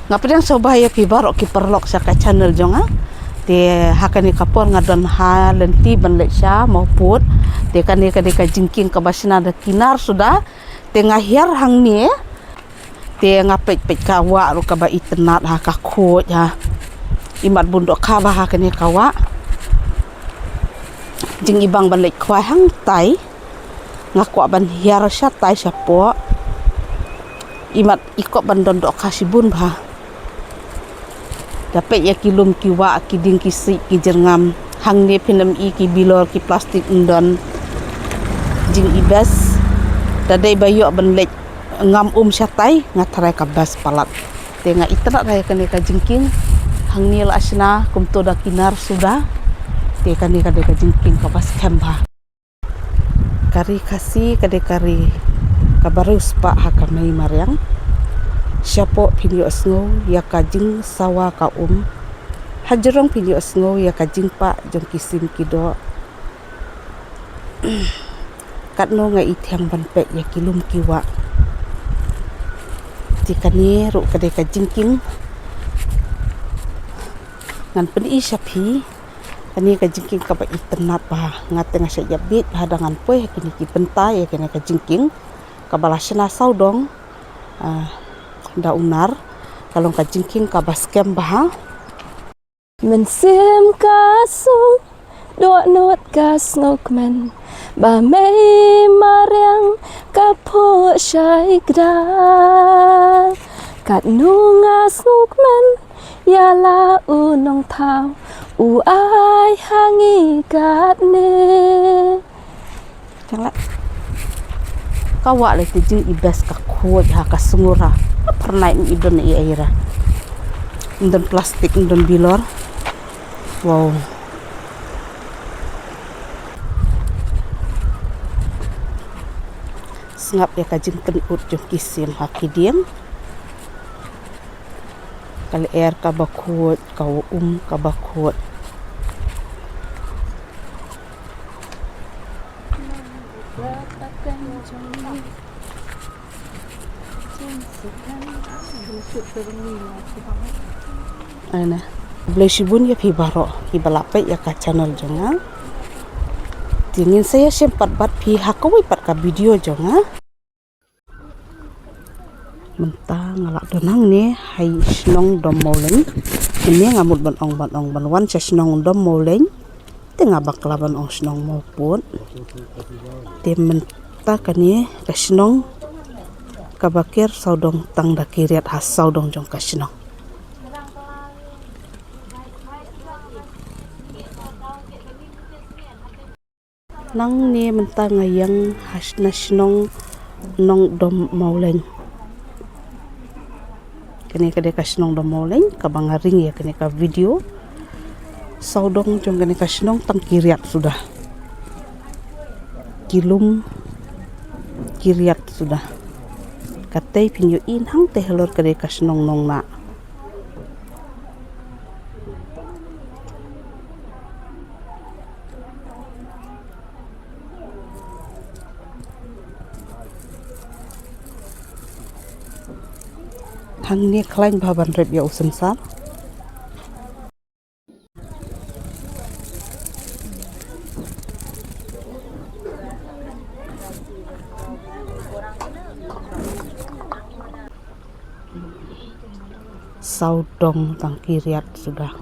Ngapain soba ya pi barok ki perlok sa ka channel jonga. Te hakani kapor ngadon ha lenti banlek sya maupun te kani ka jingking ka basina da kinar sudah te ngahiar hang ni te ngapet pet kawa ru ka ba itnat ha ka khoj ha imat bundok ka ba hakani kawa jing ibang banlek khwai hang tai ngakwa ban hiar sya tai syapo imat ikop ban dondok kasibun bah dapat ya kilum kiwa kiding kisi ki jerngam hang ne pinem i ki bilor ki plastik undon jing ibas dadai bayu ban lek ngam syatai ngatarai kabas palat tenga itna raya kane ka jingking hang ni la asna kumto da kinar sudah te kane ka jingking kabas kemba kari kasi kade kari kabarus pa hakamai maryang syapo pinyo asngo ya kajing sawa ka hajerong pinyo asngo ya kajing pa jong kisim kido katno nga ityang banpek ya kilum kiwa tikani ru kade kajingking ngan peni syapi kani kajingking ka ba itnat ba ngate nga sya yabit hadangan poe kini ki pentai ya kene kajingking kabalasna saudong da unar kalong ka jingking ka baskem bah mình sim ca sung độ nốt ca ngok men ba mei mariang ka pho shai gra kat nu nga ngok men ya la u nong thao u ai hangi kat ne jangan kawa le jing ibas ka khoj ha ka sungura pernah idon i aira indon plastik indon bilor wow sengap ya kajing penut jong kisim hakidiam kali air ka bakut kau ka bakut ana boleh sibun ya pi baro pi balapet ya ka channel jonga tingin saya sempat bat pi hakawai pat ka video jonga mentang ngalak donang ni hai snong dom moleng ini ngamut ban ong ban wan sa snong dom moleng tengah bakla ban ong snong maupun te menta kani ka snong kabakir saudong tang da kiriat has saudong jong ka snong nang ni menta ngayang has na snong nong dom moleng kene kade ka snong dom moleng ka bangaring ya kene ka video saudong jong kene ka snong tang kiriat sudah kilum kiriat sudah katay pinyo inhang tehlor kade ka snong nong na hang ni klain baban rep ya usensar saudong tang kiriat sudah